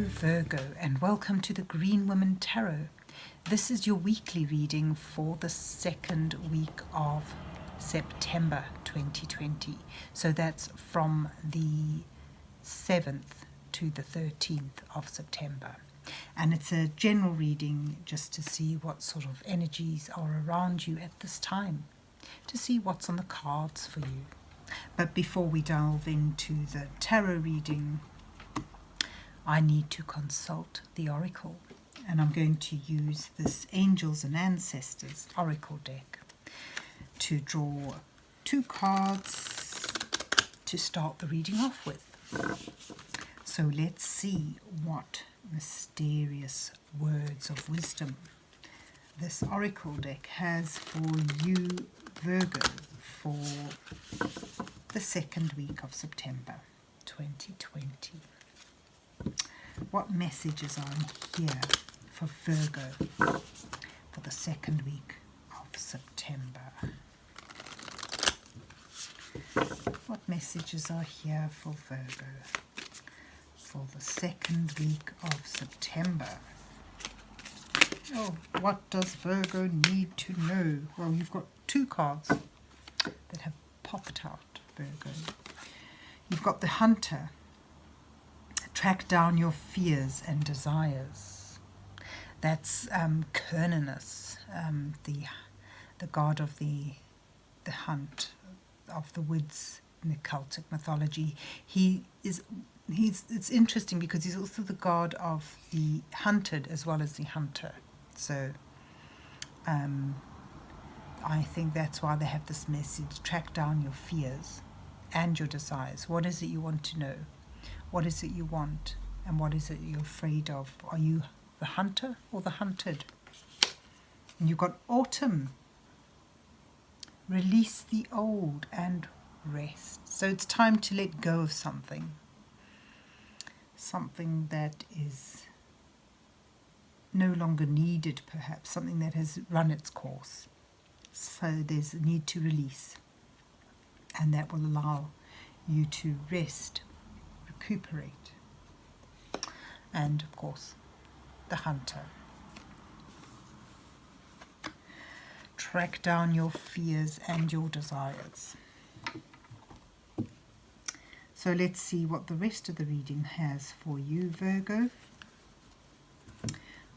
Hello Virgo, and welcome to the Green Woman Tarot. This is your weekly reading for the second week of September 2020. So that's from the 7th to the 13th of September. And it's a general reading just to see what sort of energies are around you at this time, to see what's on the cards for you. But before we delve into the tarot reading, I need to consult the oracle, and I'm going to use this Angels and Ancestors oracle deck to draw two cards to start the reading off with. So let's see what mysterious words of wisdom this oracle deck has for you, Virgo, for the second week of September 2020. What messages are here for Virgo for the second week of September? What messages are here for Virgo for the second week of September? Oh, what does Virgo need to know? Well, you've got two cards that have popped out, Virgo. You've got the Hunter. Track down your fears and desires. That's Cernunnos, the god of the hunt, of the woods in the Celtic mythology. It's interesting because he's also the god of the hunted as well as the hunter. So I think that's why they have this message: track down your fears and your desires. What is it you want to know? What is it you want, and what is it you're afraid of? Are you the hunter or the hunted? And you've got Autumn. Release the old and rest. So it's time to let go of something. Something that is no longer needed, perhaps. Something that has run its course. So there's a need to release. And that will allow you to rest, recuperate. And of course, the hunter. Track down your fears and your desires. So let's see what the rest of the reading has for you, Virgo.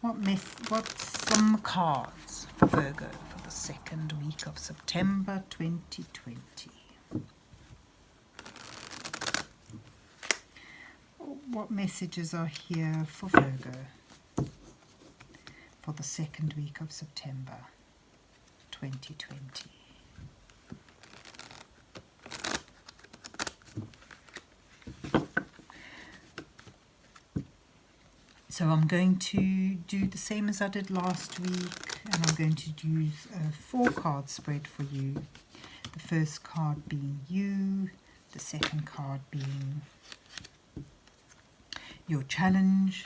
What's some cards for Virgo for the second week of September 2020? What messages are here for Virgo for the second week of September 2020? So I'm going to do the same as I did last week, and I'm going to use a 4-card spread for you. The first card being you, the second card being your challenge,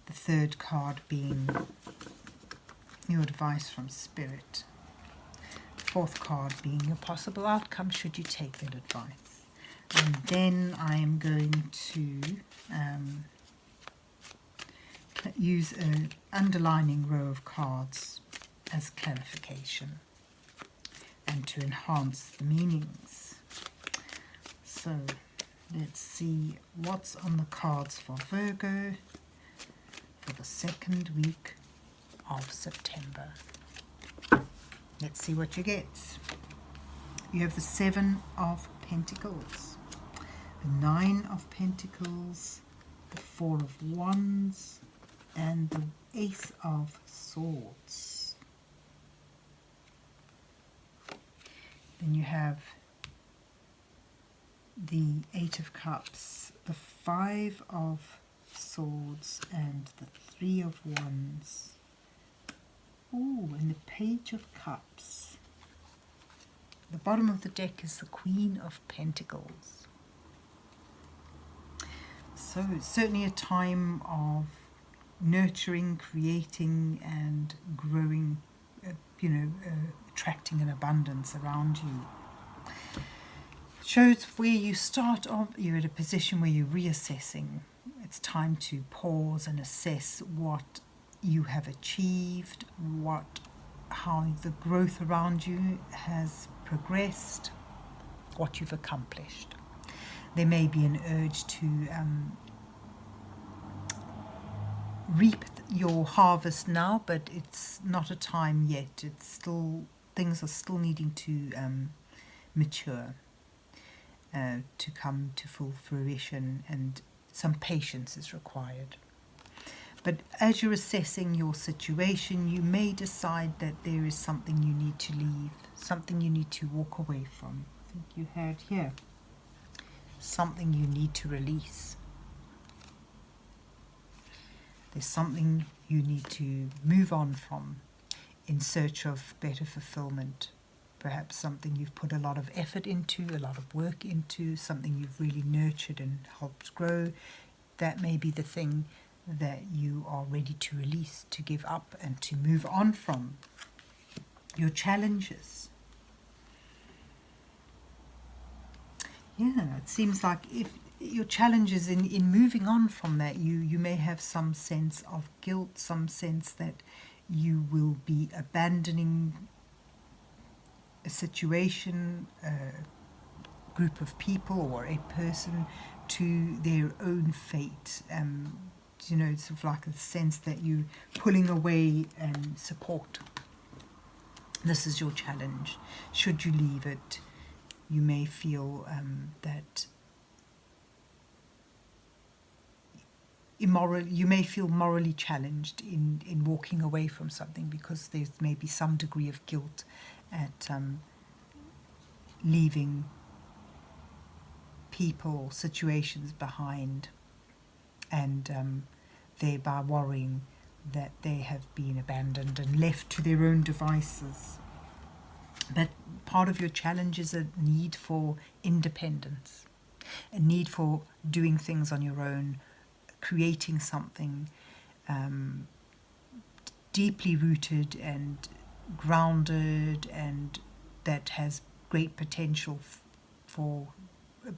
the third card being your advice from Spirit, the fourth card being your possible outcome should you take that advice. And then I am going to use an underlining row of cards as clarification and to enhance the meanings. So let's see what's on the cards for Virgo for the second week of September. Let's see what you get. You have the 7 of Pentacles, the 9 of Pentacles, the 4 of Wands, and the Ace of Swords. Then you have the 8 of Cups, the 5 of Swords, and the 3 of Wands. Ooh, and the Page of Cups. The bottom of the deck is the Queen of Pentacles. So it's certainly a time of nurturing, creating, and growing, attracting an abundance around you. Shows where you start off, you're at a position where you're reassessing. It's time to pause and assess what you have achieved, how the growth around you has progressed, what you've accomplished. There may be an urge to reap your harvest now, but it's not a time yet. It's still, things are still needing to mature, to come to full fruition, and some patience is required. But as you're assessing your situation, you may decide that there is something you need to leave, something you need to walk away from. I think you had here something you need to release. There's something you need to move on from in search of better fulfillment. Perhaps something you've put a lot of effort into, a lot of work into, something you've really nurtured and helped grow. That may be the thing that you are ready to release, to give up, and to move on from. Your challenges. Yeah, it seems like if your challenges in moving on from that, you may have some sense of guilt, some sense that you will be abandoning a situation, a group of people or a person to their own fate. You know, it's sort of like a sense that you're pulling away and support. This is your challenge. Should you leave it, you may feel that you may feel morally challenged in walking away from something, because there's maybe some degree of guilt at leaving people or situations behind, and thereby worrying that they have been abandoned and left to their own devices. But part of your challenge is a need for independence, a need for doing things on your own, creating something deeply rooted and grounded, and that has great potential for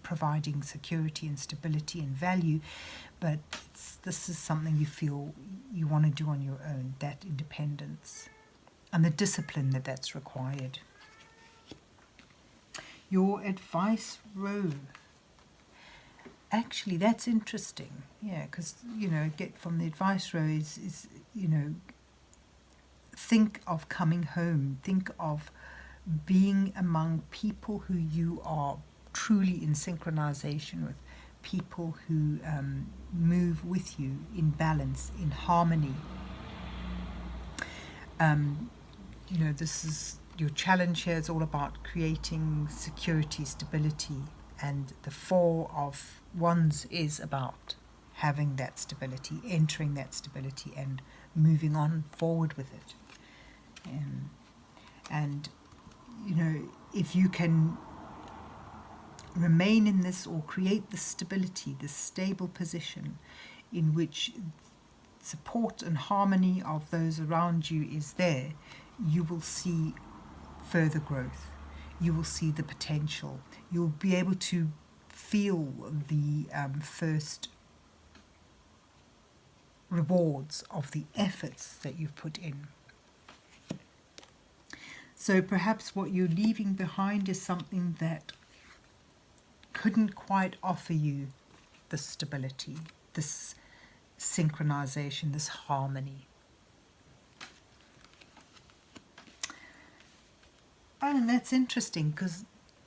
providing security and stability and value. But this is something you feel you want to do on your own, that independence and the discipline that's required. Your advice row. Actually, that's interesting. Yeah, because, get from the advice row is think of coming home. Think of being among people who you are truly in synchronization with, people who move with you in balance, in harmony. This is your challenge here. It's all about creating security, stability, and the Four of Wands is about having that stability, entering that stability, and moving on forward with it. And if you can remain in this, or create this stability, this stable position in which support and harmony of those around you is there, you will see further growth. You will see the potential. You'll be able to feel the first rewards of the efforts that you've put in. So perhaps what you're leaving behind is something that couldn't quite offer you this stability, this synchronization, this harmony. And that's interesting, because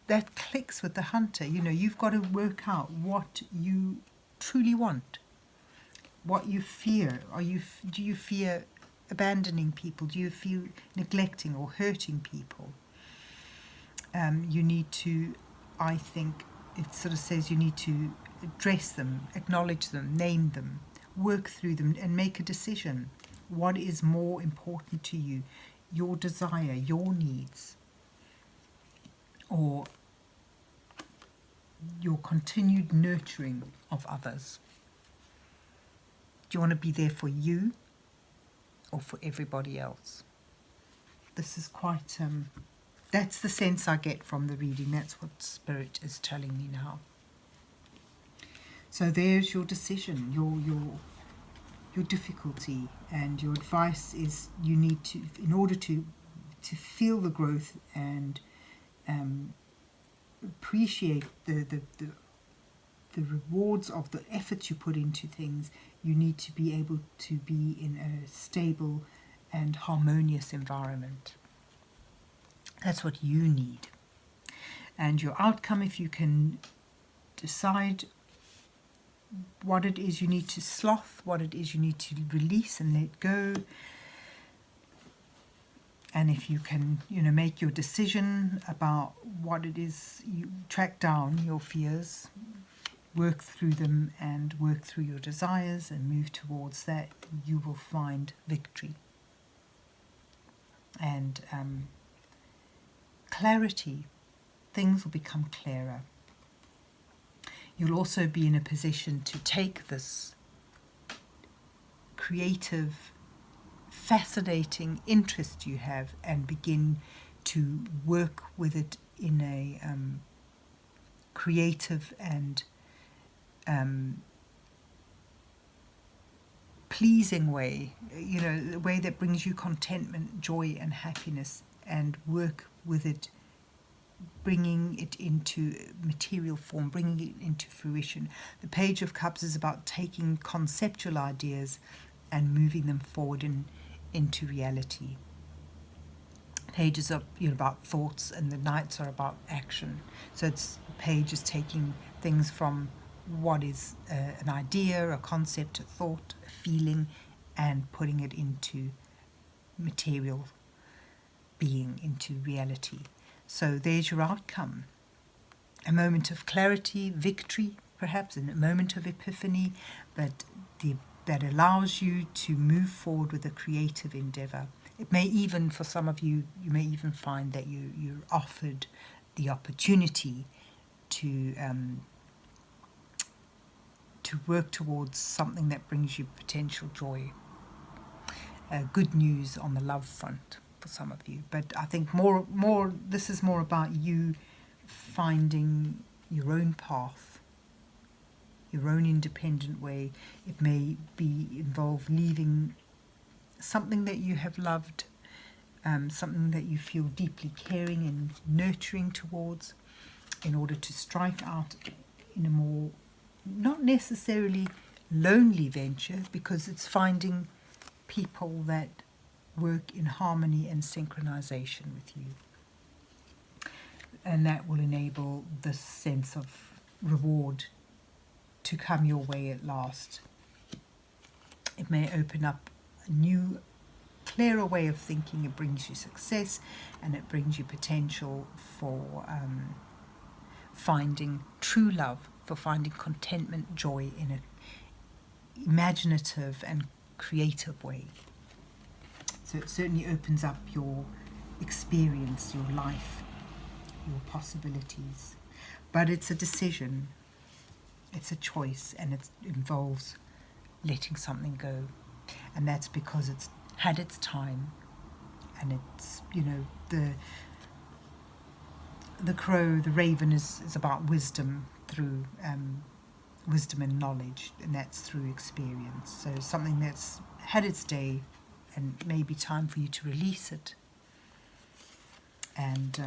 that clicks with the hunter. You've got to work out what you truly want, what you fear. Do you fear abandoning people? Do you feel neglecting or hurting people? You need to, I think, it sort of says you need to address them, acknowledge them, name them, work through them, and make a decision. What is more important to you? Your desire, your needs, or your continued nurturing of others? Do you want to be there for you or for everybody else? This is quite, that's the sense I get from the reading. That's what Spirit is telling me now. So there's your decision, your difficulty, and your advice is you need to, in order to feel the growth and appreciate the rewards of the efforts you put into things, you need to be able to be in a stable and harmonious environment. That's what you need. And your outcome, if you can decide what it is you need to slough, what it is you need to release and let go, and if you can, make your decision about what it is, you track down your fears, work through them and work through your desires and move towards that, you will find victory. And clarity, things will become clearer. You'll also be in a position to take this creative, fascinating interest you have and begin to work with it in a creative and pleasing way, a way that brings you contentment, joy and happiness, and work with it, bringing it into material form, bringing it into fruition. The Page of Cups is about taking conceptual ideas and moving them forward into reality. Pages are about thoughts, and the Knights are about action. So the Page is taking things from what is an idea, a concept, a thought, a feeling, and putting it into material being, into reality. So there's your outcome. A moment of clarity, victory, perhaps, and a moment of epiphany, but that allows you to move forward with a creative endeavour. It may even, for some of you, you may even find that you're offered the opportunity to work towards something that brings you potential joy. Good news on the love front for some of you, but I think this is more about you finding your own path, your own independent way. It may involve leaving something that you have loved, something that you feel deeply caring and nurturing towards, in order to strike out in a more, not necessarily lonely venture, because it's finding people that work in harmony and synchronization with you. And that will enable this sense of reward to come your way at last. It may open up a new, clearer way of thinking. It brings you success, and it brings you potential for finding true love, for finding contentment, joy in an imaginative and creative way. So it certainly opens up your experience, your life, your possibilities. But it's a decision, it's a choice, and it involves letting something go. And that's because it's had its time, and it's, the crow, the raven is about wisdom, through wisdom and knowledge, and that's through experience. So something that's had its day, and maybe time for you to release it and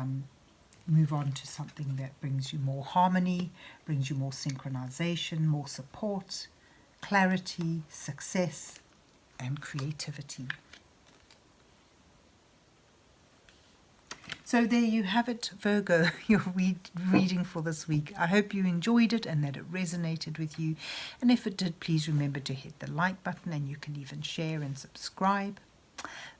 move on to something that brings you more harmony, brings you more synchronization, more support, clarity, success, and creativity. So there you have it, Virgo, your reading for this week. I hope you enjoyed it and that it resonated with you. And if it did, please remember to hit the like button, and you can even share and subscribe.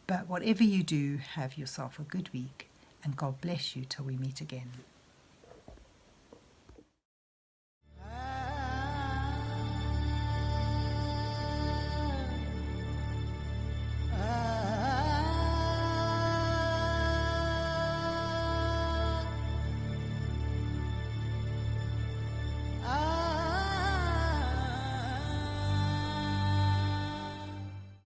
But whatever you do, have yourself a good week, and God bless you till we meet again.